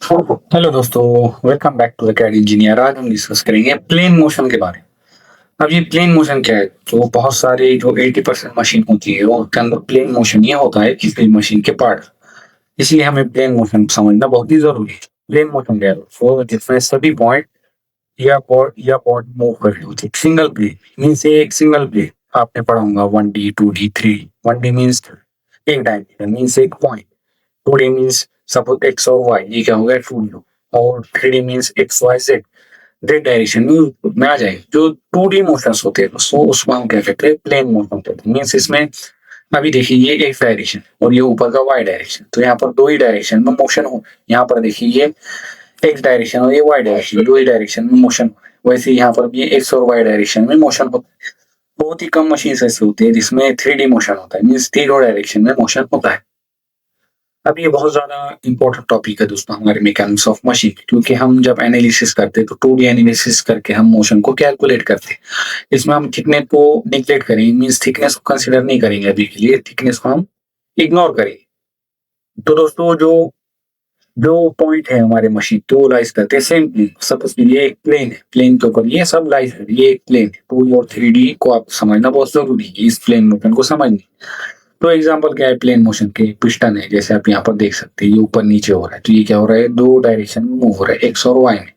Hello दोस्तों, welcome back to the CAD engineer. आज हम डिस्कस करेंगे प्लेन मोशन के बारे में। अब ये प्लेन मोशन क्या है? तो बहुत सारे जो 80% मशीन होती है वो उसके अंदर प्लेन मोशन ये होता है किसी मशीन के पार्ट। इसलिए हमें प्लेन मोशन समझना बहुत ही जरूरी है। प्लेन मोशन क्या है? वो जिसमें सभी पॉइंट या पॉइंट मूव कर रही होती है। सिंगल प्लेन मीन्स एक सिंगल प्लेन आपने पढ़ा होगा 1D 2D 3D। 1D means एक डायमेंशन मीन्स एक point. 2D means suppose x और वाई, ये क्या हो गया 2D। और 3D means x y z, z direction में आ जाए। जो 2D मोशंस होते हैं सो उसमें हम क्या कहते हैं? प्लेन मोशन कहते हैं। मीन्स इसमें अभी देखिए ये एक्स डायरेक्शन और ये ऊपर का वाई डायरेक्शन, तो यहाँ पर दो ही डायरेक्शन में मोशन हो। यहाँ पर देखिए ये एक्स डायरेक्शन और ये वाई डायरेक्शन, दो ही डायरेक्शन में मोशन हो। वैसे यहाँ पर भी एक्स और वाई डायरेक्शन में मोशन होता है। बहुत ही कम मशीन ऐसे होती है जिसमें 3D मोशन होता है, मीन्स तीनों डायरेक्शन में मोशन होता है। अब ये बहुत ज्यादा इंपॉर्टेंट टॉपिक है दोस्तों हमारे मैकेनिक्स ऑफ मशीन, क्योंकि हम जब एनालिसिस करते हैं तो 2D एनालिसिस करके हम मोशन को कैलकुलेट करते हैं। इसमें हम थिकनेस को निग्लेक्ट करेंगे, मींस थिकनेस को कंसीडर नहीं करेंगे अभी के लिए, थिकनेस को हम इग्नोर करेंगे। तो दोस्तों जो जो पॉइंट है हमारे मशीन तो लाइज करते हैं सेम प्लेन। सपोज ये एक प्लेन है, प्लेन के ऊपर ये सब लाइज है, ये एक प्लेन है। 2D और 3D को आप समझना बहुत जरूरी है इस प्लेन मोशन को समझने। तो एग्जांपल क्या है प्लेन मोशन के? पिस्टन है, जैसे आप यहाँ पर देख सकते हैं ये ऊपर नीचे हो रहा है, तो ये क्या हो रहा है? दो डायरेक्शन में मूव हो रहा है, एक्स और वाई में।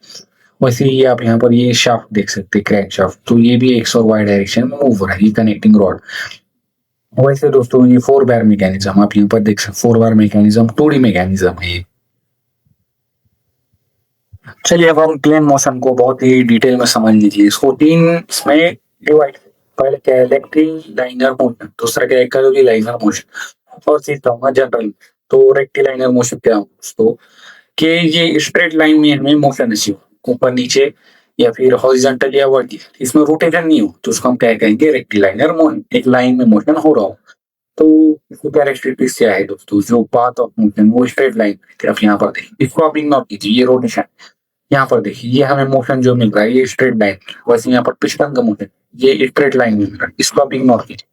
वैसे ही आप यहाँ पर ये शाफ्ट देख सकते हैं, क्रैंक शाफ्ट, तो ये भी एक्स और वाई डायरेक्शन में मूव हो रहा है, ये कनेक्टिंग रॉड। वैसे दोस्तों ये 4 बार मैकेनिज्म आप यहाँ पर देख सकते, 4 बार मैकेनिज्म 2D मैकेनिज्म है ये। चलिए अब हम प्लेन मोशन को बहुत ही डिटेल में समझ लीजिए। इसको तीन इसमें डिवाइड, पहले क्या है रेक्टिलाइनर मोशन, दूसरा क्या है कर्वीलाइनर मोशन, और तीसरा होगा जनरल। तो रेक्टिलाइनर मोशन क्या होगा दोस्तों? कि ये स्ट्रेट लाइन में हमें मोशन अचीव, ऊपर नीचे या फिर हॉरिजॉन्टल या वर्टिकल, इसमें रोटेशन नहीं हो तो उसको हम क्या कहेंगे? रेक्टिलाइनर मोशन। एक लाइन में मोशन हो रहा हो तो इसकी कैरेक्टरिस्टिक्स क्या है दोस्तों? जो पाथ ऑफ मोशन वो स्ट्रेट लाइन, आप यहाँ पर देखिए, इसको आप इग्नोर कीजिए, ये रोटेशन। यहाँ पर देखिए ये हमें मोशन जो मिल रहा है ये स्ट्रेट लाइन। वैसे यहाँ पर पिस्टन का मोशन ये स्ट्रेट लाइन में मिल रहा है, इसको आप इग्नोर कीजिए।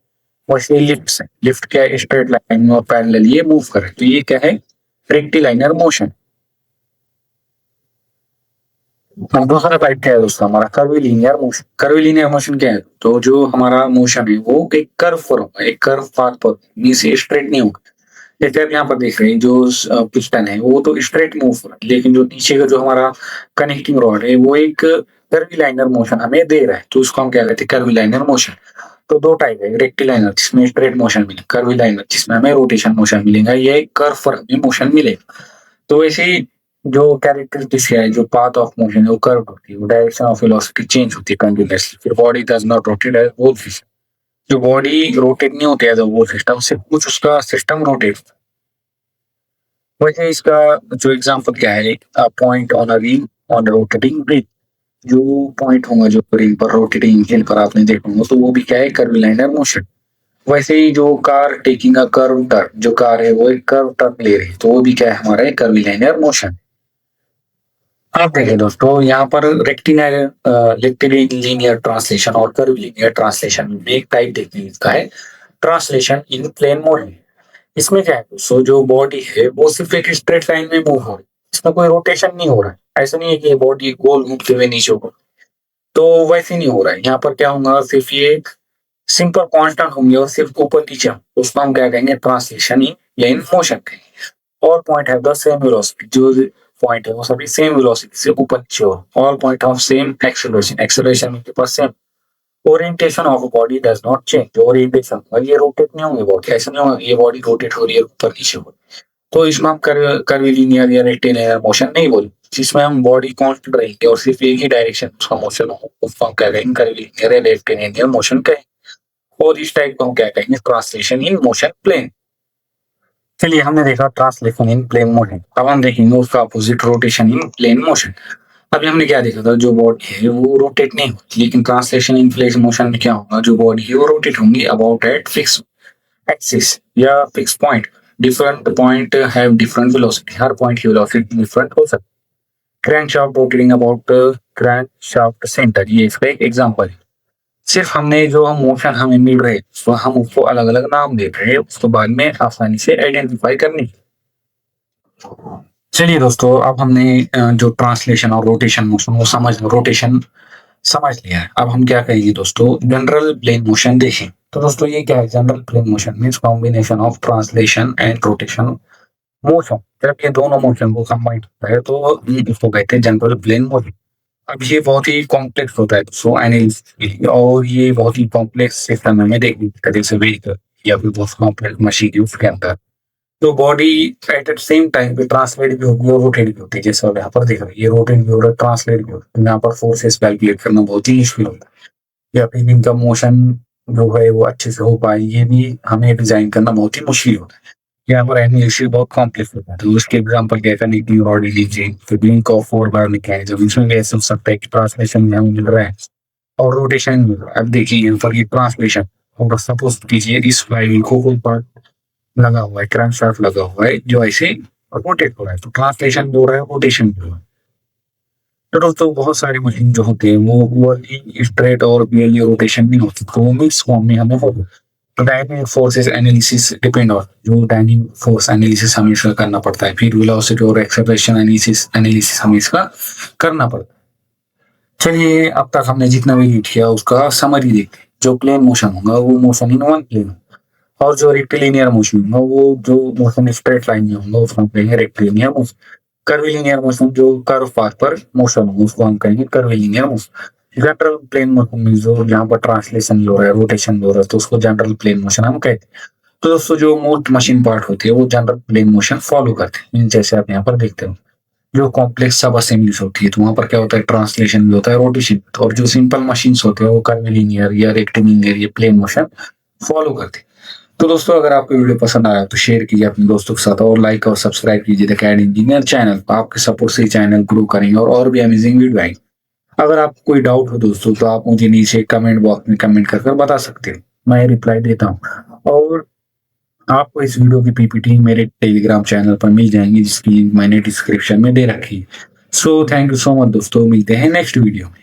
वैसे लिफ्ट से, लिफ्ट क्या है? स्ट्रेट लाइन में और पैरेलल ये मूव करे, तो ये क्या है? रेक्टिलाइनर मोशन। अब दूसरा टाइप क्या है दोस्तों हमारा? Curvilinear motion. कर्वीलिनियर मोशन क्या है? तो जो हमारा मोशन है वो एक कर्व पर होगा, एक कर्व पाथ पर, नीचे स्ट्रेट नहीं होगा। जैसे आप यहाँ पर देख रहे हैं जो पिस्टन है वो तो स्ट्रेट मूव हो रहा है, लेकिन जो नीचे का जो हमारा कनेक्टिंग रॉड है वो एक कर्वीलाइनर मोशन हमें दे रहा है, तो उसको हम क्या कहते हैं? कर्वीलाइनर मोशन। तो दो टाइप है, रेक्टिलाइनर जिसमें स्ट्रेट मोशन मिलेगा, कर्वीलाइनर जिसमें हमें रोटेशन मोशन मिलेगा, ये कर्व पर हमें मोशन मिलेगा। तो वैसे ही जो कैरेक्टरिस्टिक्स है, जो पाथ ऑफ मोशन है वो कर्व होती है, डायरेक्शन ऑफ वेलोसिटी चेंज होती है कंटिन्यूअसली, फिर body does not rotate as both system. जो बॉडी रोटेट नहीं होती है वो सिस्टम से, कुछ उसका सिस्टम रोटेट। वैसे इसका जो एग्जांपल क्या है? Point on a ring on rotating bridge. जो पॉइंट होगा जो रिंग पर रोटेटिंग व्हील पर आपने देखा होगा, तो वो भी क्या है? कर्वीलाइनर मोशन। वैसे ही जो car taking a curve turn, जो कार है वो एक कर्व टर्न ले रही है, तो वो भी क्या है? हमारा कर्वीलाइनर मोशन। आप देखिए दोस्तों यहाँ पर रेक्टिलिनियर ट्रांसलेशन और कर्वीलिनियर ट्रांसलेशन में एक टाइप देखने का है, ट्रांसलेशन इन प्लेन मोशन। इसमें क्या है? सो जो बॉडी है वो सिर्फ एक स्ट्रेट लाइन में मूव हो रही है, इसमें कोई रोटेशन नहीं हो रहा है। ऐसा नहीं है कि ये बॉडी गोल घूमते हुए नीचे हो, तो वैसे नहीं हो रहा है। यहाँ पर क्या होगा? सिर्फ ये सिंपल कांस्टेंट होंगे और सिर्फ ऊपर नीचे होंगे, तो उसको हम क्या कहेंगे? ट्रांसलेशन इन या इन मोशन कहेंगे। All point have the same velocity, जो पॉइंट है वो सभी सेम वेलोसिटी से ऊपर नीचे हो। All point of same acceleration, acceleration के पास same. Orientation of body does not change, orientation ये रोटेट नहीं होंगे बॉडी, ऐसा नहीं होगा ये बॉडी रोटेट हो रही है ऊपर नीचे हो रही है। तो इसमें हम कर्वीलिनियर या रेक्टिलिनियर मोशन नहीं बोले, जिसमें हम बॉडी कांस्टेंट रहेंगे और सिर्फ एक ही डायरेक्शन उसका मोशन हो, उसको हम क्या कहेंगे? कर्वीलिनियर या रेक्टिलिनियर मोशन कहेंगे। और इस टाइप को हम क्या कहेंगे? Translation in motion plane. चलिए हमने देखा ट्रांसलेशन इन प्लेन मोशन, अब हम देखेंगे उसका opposite rotation in plane motion. अभी हमने क्या देखा था? जो बॉडी है वो रोटेट नहीं होती, लेकिन ट्रांसलेशन इन प्लेन मोशन में क्या होगा? जो बॉडी है वो रोटेट होंगी अबाउट एट फिक्स एक्सिस या fix point. Different point have different velocity, her point की वेलोसिटी डिफरेंट हो सकती है। Crank shaft rotating about crank shaft centre, ये इसका एक एग्जांपल है। सिर्फ हमने जो हम मोशन हमें मिल रहे तो हम उसको अलग अलग नाम दे रहे हैं, उसको बाद में आसानी से आइडेंटिफाई करने। चलिए दोस्तों, अब हमने जो ट्रांसलेशन और रोटेशन मोशन वो रोटेशन समझ लिया है। अब हम क्या करेंगे दोस्तों, जनरल प्लेन मोशन देखें। तो दोस्तों ये क्या है, general plane motion means combination of translation and rotation motion. जब ये दोनों मोशन को कंबाइन होता है तो इसको कहते हैं जनरल प्लेन मोशन। अब ये बहुत ही कॉम्प्लेक्स होता है दोस्तों एनालिसिस के लिए, और ये बहुत ही कॉम्प्लेक्स सिस्टम हमें देखने की तरह से व्हीकल या फिर बहुत कॉम्प्लेक्स मशीन उसके अंदर तो body at the same time पे ट्रांसलेट भी होगी और रोटेट भी होती है। जैसे आप यहाँ पर देख रहे हैं, ये रोटेट भी हो रहा है, ट्रांसलेट भी हो रहा है। यहाँ पर फोर्सेस कैलकुलेट करना बहुत ही मुश्किल होता है, या फिर इनका मोशन जो है वो अच्छे से हो पाए, ये भी हमें डिजाइन करना बहुत ही मुश्किल होता है। यहाँ पर एनिमेशन बहुत कॉम्प्लेक्स होता है। तो उसके एग्जांपल क्या कनेक्टिंग बॉडी लीजिए, फिर link of four bar mechanism, इसमें भी ऐसा हो सकता है कि ट्रांसलेशन में हमें मिल रहा है और रोटेशन मिल रहा है। अब देखिए यहाँ पर ये ट्रांसलेशन, और सपोज कीजिए इस फ्लाईव्हील को कोई पार्ट लगा हुआ है, क्रैंकशाफ्ट लगा हुआ है जो ऐसे रोटेट हो रहा है, तो ट्रांसलेशन भी हो रहा है, रोटेशन भी हो रहा है। तो दोस्तों बहुत सारी मशीन जो होती है वो ओवरली स्ट्रेट और पियरली रोटेशन नहीं होती, तो वो मिक्स फॉर्म में हमें होगी। तो dynamic forces analysis depend on, जो डायनेमिक फोर्स एनालिसिस हमें इसका करना पड़ता है, फिर वेलोसिटी और एक्सेलरेशन एनालिसिस एनालिसिस हमें इसका करना पड़ता है। चलिए अब तक हमने जितना भी रीड किया उसका समरी देखते हैं। जो प्लेन मोशन होगा वो मोशन इन वन प्लेन, और जो रेक्टिलिनियर मोशन होगा वो जो मोशन स्ट्रेट लाइन में होगा उसको हम कहेंगे रेक्टिलिनियर मोशन। कर्विलिनियर मोशन जो कर्व पाथ पर मोशन होगा उसको हम कहेंगे curvilinear motion. General plane motion में जो जहाँ पर ट्रांसलेशन भी हो रहा है, रोटेशन भी हो रहा है, तो उसको जनरल प्लेन मोशन हम कहते हैं। तो दोस्तों जो मोस्ट मशीन पार्ट होती है वो जनरल प्लेन मोशन फॉलो करते हैं, जैसे आप यहाँ पर देखते हो। जो कॉम्प्लेक्स सब असेंबलीज होती है तो वहां पर क्या होता है, ट्रांसलेशन भी होता है, रोटेशन, और जो सिंपल मशीन्स होते हैं वो कर्विलिनियर या रेक्टिलिनियर या प्लेन मोशन फॉलो करते हैं। तो दोस्तों अगर आपको वीडियो पसंद आया तो शेयर कीजिए अपने दोस्तों के साथ, और लाइक और सब्सक्राइब कीजिए द कैड इंजीनियर चैनल। आपके सपोर्ट से चैनल ग्रो करेंगे और भी अमेजिंग वीडियो आएंगे। अगर आपको कोई डाउट हो दोस्तों तो आप मुझे नीचे कमेंट बॉक्स में कमेंट कर बता सकते हो, मैं रिप्लाई देता हूँ। और आपको इस वीडियो की पीपीटी मेरे टेलीग्राम चैनल पर मिल जाएंगी, जिसकी लिंक मैंने डिस्क्रिप्शन में दे रखी है। So thank you so much दोस्तों, मिलते हैं नेक्स्ट वीडियो में।